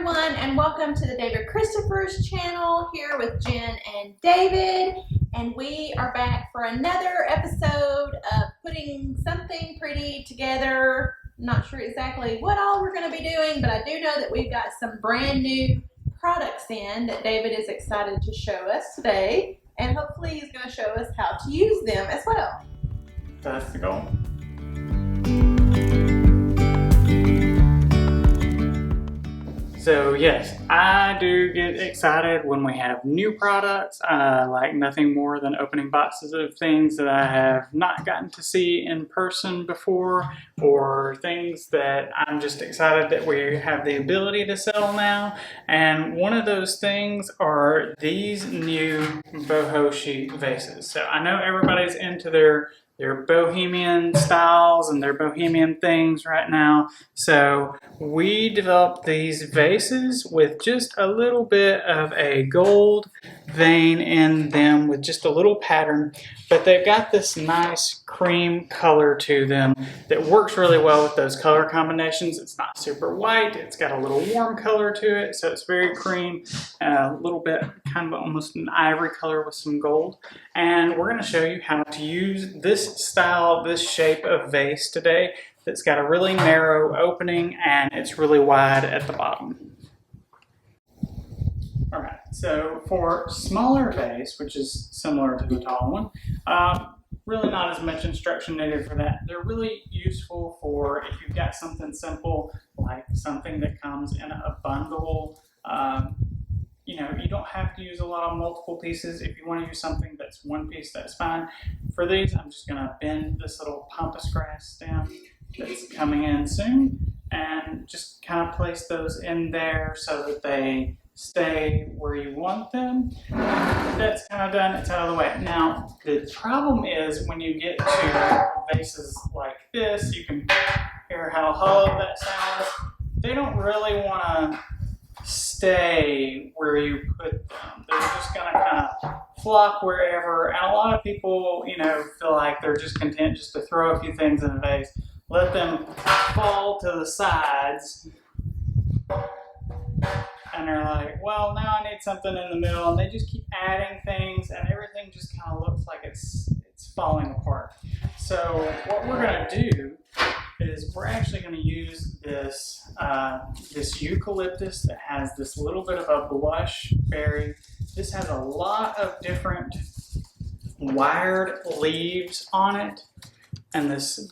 everyone, and welcome to the David Christopher's channel here with Jen and David. And we are back for another episode of putting something pretty together. Not sure exactly what all we're going to be doing, but I do know that we've got some brand new products in that David is excited to show us today. And hopefully he's going to show us how to use them as well. That's the goal. So yes, I do get excited when we have new products. I like nothing more than opening boxes of things that I have not gotten to see in person before, or things that I'm just excited that we have the ability to sell now. And one of those things are these new Boho Chic vases. So I know everybody's into their bohemian styles and their bohemian things right now. So we developed these vases with just a little bit of a gold vein in them with just a little pattern, but they've got this nice cream color to them that works really well with those color combinations. It's not super white, it's got a little warm color to it, so it's very cream, a little bit kind of almost an ivory color with some gold. And we're going to show you how to use this style, this shape of vase today that's got a really narrow opening and it's really wide at the bottom. Alright, so for smaller vase, which is similar to the tall one, really not as much instruction needed for that. They're really useful for if you've got something simple, like something that comes in a bundle. You know, you don't have to use a lot of multiple pieces. If you want to use something that's one piece, that's fine. For these, I'm just going to bend this little pampas grass stem that's coming in soon and just kind of place those in there so that they stay where you want them. That's kind of done, it's out of the way. Now, the problem is when you get to vases like this, you can hear how hollow that sounds. They don't really want to stay where you put them. They're just going to kind of flock wherever. And a lot of people, you know, feel like they're just content just to throw a few things in a vase, let them fall to the sides, and they're like, well, now I need something in the middle, and they just keep adding things, and everything just kind of looks like it's falling apart. So what we're going to do is we're actually going to use this this eucalyptus that has this little bit of a blush berry. This has a lot of different wired leaves on it, and this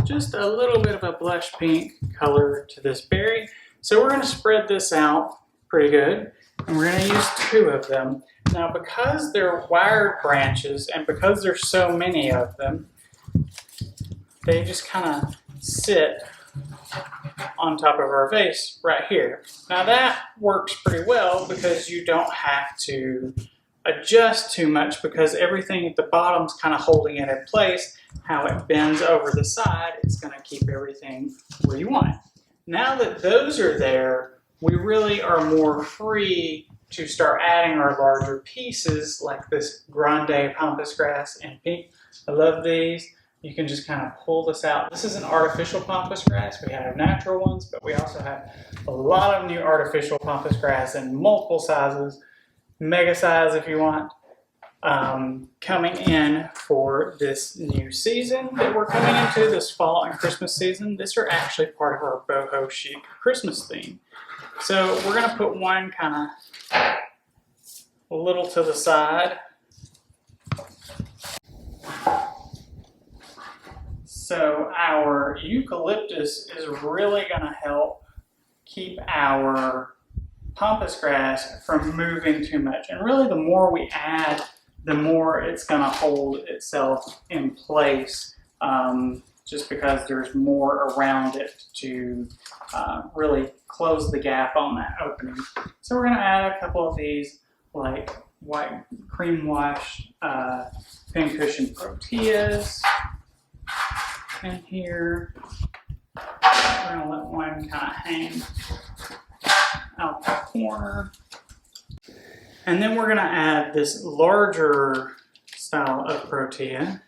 just a little bit of a blush pink color to this berry. So we're going to spread this out pretty good, and we're going to use two of them. Now, because they're wired branches and because there's so many of them, they just kind of sit on top of our vase right here. Now that works pretty well because you don't have to adjust too much because everything at the bottom's kind of holding it in place. How it bends over the side, it's going to keep everything where you want it. Now that those are there, we really are more free to start adding our larger pieces like this grande pampas grass in pink. I love these. You can just kind of pull this out. This is an artificial pampas grass. We have natural ones, but we also have a lot of new artificial pampas grass in multiple sizes, mega size if you want, coming in for this new season that we're coming into, this fall and Christmas season. These are actually part of our Boho Chic Christmas theme. So we're going to put one kind of a little to the side. So our eucalyptus is really going to help keep our pampas grass from moving too much. And really the more we add, the more it's going to hold itself in place, just because there's more around it to really close the gap on that opening. So we're going to add a couple of these like white cream wash pincushion proteas in here. We're going to let one kind of hang out the corner. And then we're going to add this larger style of protea.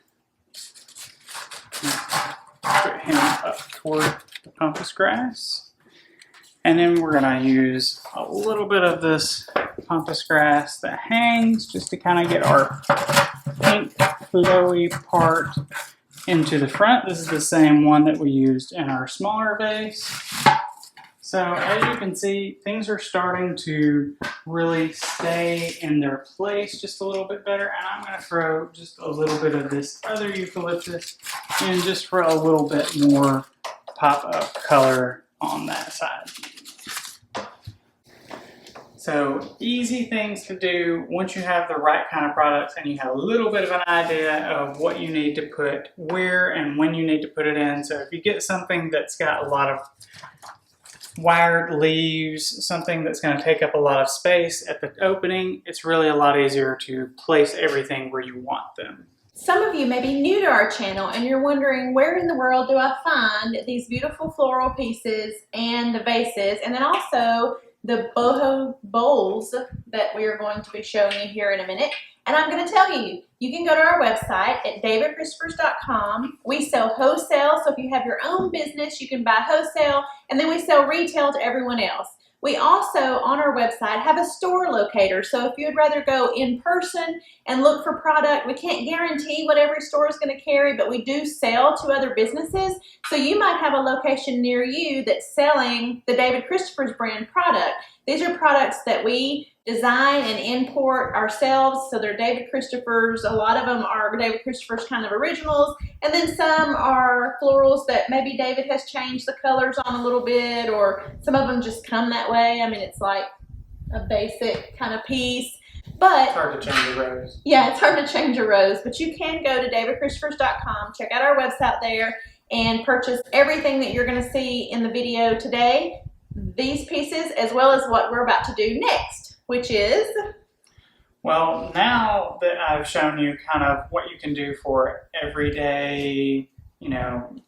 Put him up toward the pampas grass. And then we're gonna use a little bit of this pampas grass that hangs just to kind of get our pink flowy part into the front. This is the same one that we used in our smaller vase. So as you can see, things are starting to really stay in their place just a little bit better. And I'm going to throw just a little bit of this other eucalyptus in just for a little bit more pop of color on that side. So easy things to do once you have the right kind of products and you have a little bit of an idea of what you need to put where and when you need to put it in. So if you get something that's got a lot of wired leaves, something that's going to take up a lot of space at the opening, it's really a lot easier to place everything where you want them. Some of you may be new to our channel and you're wondering, where in the world do I find these beautiful floral pieces and the vases, and then also the boho bowls that we are going to be showing you here in a minute. And I'm going to tell you, you can go to our website at davidchristopher's.com. We sell wholesale, so if you have your own business, you can buy wholesale, and then we sell retail to everyone else. We also, on our website, have a store locator, so if you would rather go in person and look for product, we can't guarantee what every store is going to carry, but we do sell to other businesses, so you might have a location near you that's selling the David Christopher's brand product. These are products that we design and import ourselves, so they're David Christopher's. A lot of them are David Christopher's kind of originals, and then some are florals that maybe David has changed the colors on a little bit, or some of them just come that way. I mean, it's like a basic kind of piece. But it's hard to change a rose. Yeah, it's hard to change a rose, but you can go to davidchristopher's.com, check out our website there, and purchase everything that you're going to see in the video today, these pieces, as well as what we're about to do next, which is... Well, now that I've shown you kind of what you can do for everyday,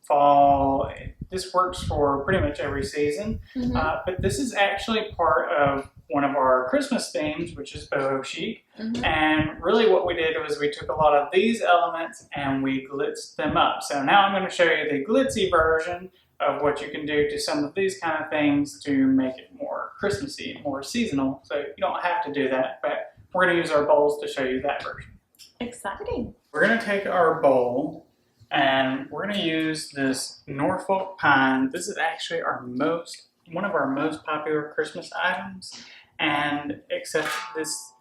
fall, this works for pretty much every season. But this is actually part of one of our Christmas themes, which is Boho Chic. And really what we did was we took a lot of these elements and we glitzed them up. So now I'm going to show you the glitzy version of what you can do to some of these kind of things to make it more Christmassy, more seasonal. So you don't have to do that, but we're going to use our bowls to show you that version. Exciting. We're going to take our bowl and we're going to use this Norfolk pine. This is actually one of our most popular Christmas items, and except this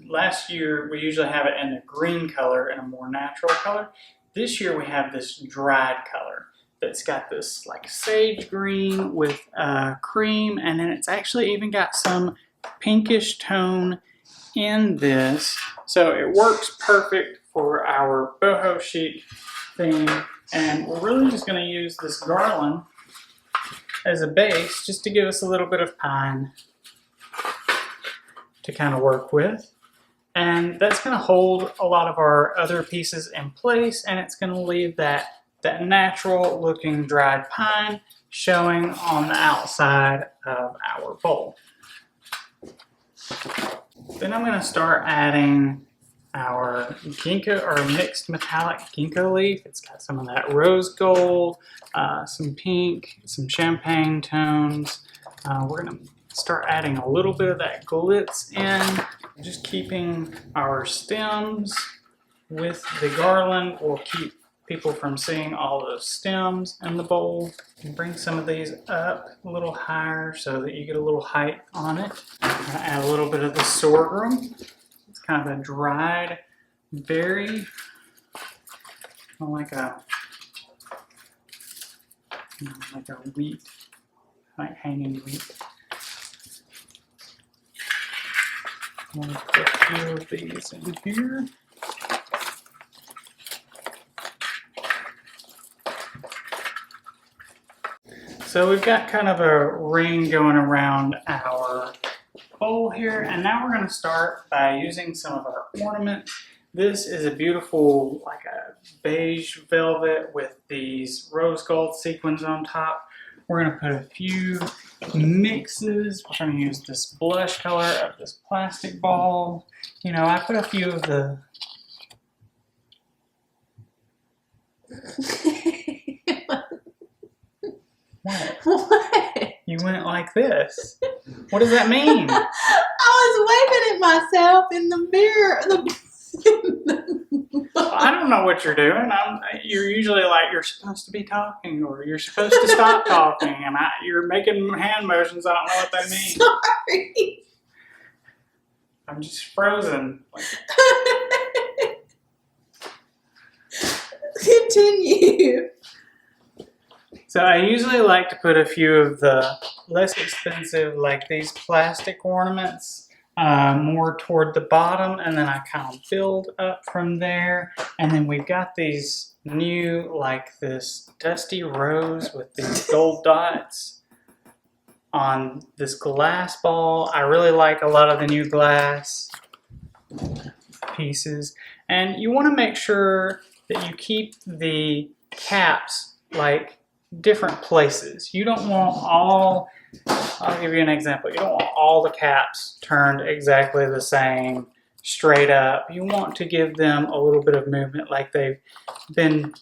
last year we usually have it in a green color and a more natural color. This year we have this dried color that's got this like sage green with cream, and then it's actually even got some pinkish tone in this. So it works perfect for our Boho Chic theme, and we're really just going to use this garland as a base just to give us a little bit of pine to kind of work with. And that's going to hold a lot of our other pieces in place, and it's going to leave that natural looking dried pine showing on the outside of our bowl. Then I'm going to start adding our ginkgo, or mixed metallic ginkgo leaf. It's got some of that rose gold, some pink, some champagne tones. We're going to start adding a little bit of that glitz in, just keeping our stems with the garland. Will keep people from seeing all those stems in the bowl. And bring some of these up a little higher so that you get a little height on it. I'm going to add a little bit of the sorghum. It's kind of a dried berry, like a wheat, like hanging wheat. I'm going to put a few of these in here. So we've got kind of a ring going around our bowl here, and now we're going to start by using some of our ornaments. This is a beautiful, like a beige velvet with these rose gold sequins on top. We're going to put a few mixes. We're going to use this blush color of this plastic ball. I put a few of the... What? What? You went like this. What does that mean? I was waving at myself in the mirror. I don't know what you're doing. You're usually like, you're supposed to be talking, or you're supposed to stop talking, and you're making hand motions. I don't know what they mean. Sorry. I'm just frozen. Continue. So I usually like to put a few of the less expensive, like these plastic ornaments, more toward the bottom, and then I kind of build up from there. And then we've got these new, like this dusty rose with these gold dots on this glass ball. I really like a lot of the new glass pieces. And you want to make sure that you keep the caps like different places. You don't want all, I'll give you an example. You don't want all the caps turned exactly the same, straight up. You want to give them a little bit of movement, like they've been,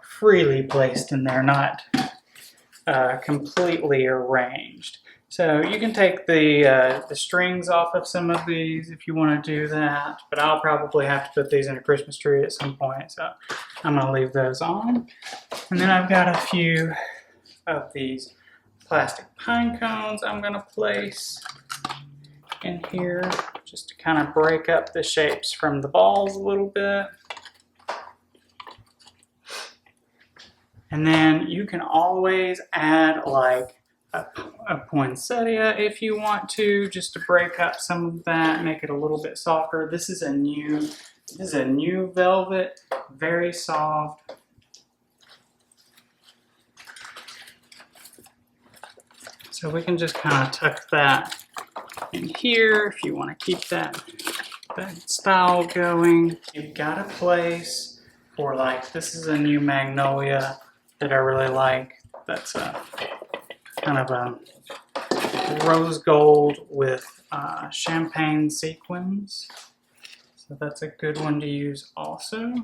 freely placed in there, not completely arranged. So you can take the strings off of some of these if you want to do that, but I'll probably have to put these in a Christmas tree at some point, so I'm going to leave those on. And then I've got a few of these plastic pine cones I'm going to place in here just to kind of break up the shapes from the balls a little bit. And then you can always add like a poinsettia if you want to, just to break up some of that, make it a little bit softer. This is a new velvet, very soft. So we can just kind of tuck that in here if you want to keep that style going. You've got a place for, like, this is a new magnolia that I really like. That's a kind of a rose gold with champagne sequins. So that's a good one to use also.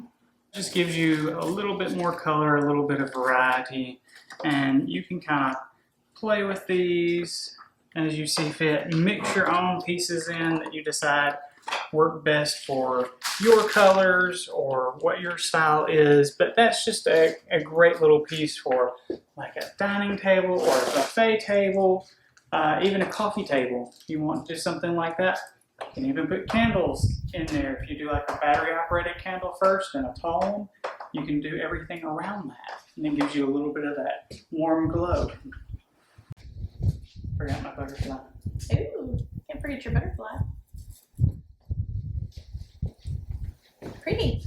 Just gives you a little bit more color, a little bit of variety, and you can kind of play with these as you see fit. Mix your own pieces in that you decide work best for your colors or what your style is, but that's just a great little piece for like a dining table or a buffet table, even a coffee table. If you want to do something like that, you can even put candles in there. If you do like a battery operated candle first and a tall one, you can do everything around that, and it gives you a little bit of that warm glow. Forgot my butterfly. Ooh, can't forget your butterfly. Pretty.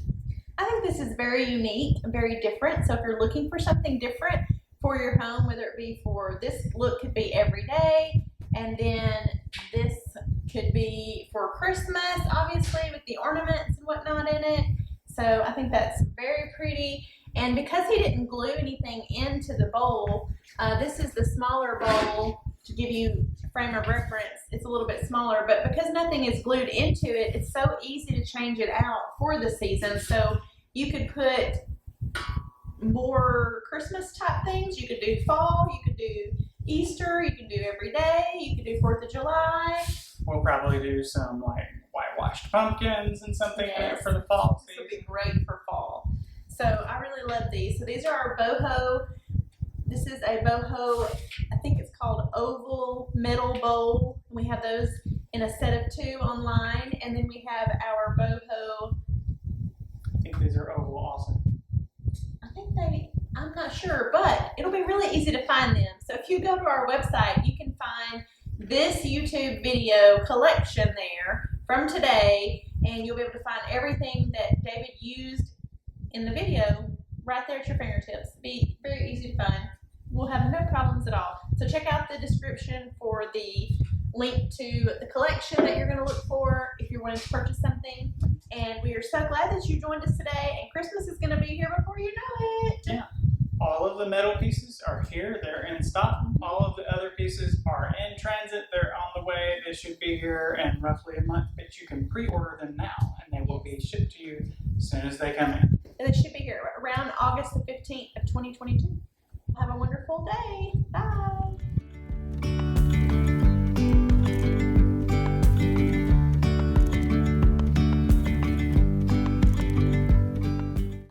I think this is very unique and very different. So if you're looking for something different for your home, whether it be for this look could be every day, and then this could be for Christmas, obviously, with the ornaments and whatnot in it. So I think that's very pretty. And because he didn't glue anything into the bowl, this is the smaller bowl. To give you a frame of reference, it's a little bit smaller, but because nothing is glued into it, it's so easy to change it out for the season. So you could put more Christmas type things, you could do fall, you could do Easter, you can do every day, you could do 4th of July. We'll probably do some like whitewashed pumpkins and something in it for the fall season. This would be great for fall. So I really love these. So these are our boho. This is a boho, I think it's called oval metal bowl. We have those in a set of 2 online. And then we have our boho. I think these are oval also. I'm not sure, but it'll be really easy to find them. So if you go to our website, you can find this YouTube video collection there from today, and you'll be able to find everything that David used in the video right there at your fingertips. It'll be very easy to find. We'll have no problems at all. So check out the description for the link to the collection that you're going to look for if you're wanting to purchase something. And we are so glad that you joined us today, and Christmas is going to be here before you know it. Yeah. All of the metal pieces are here. They're in stock. All of the other pieces are in transit. They're on the way. They should be here in roughly a month, but you can pre-order them now, and they will be shipped to you as soon as they come in. And they should be here around August the 15th of 2022. Have a wonderful day. Bye.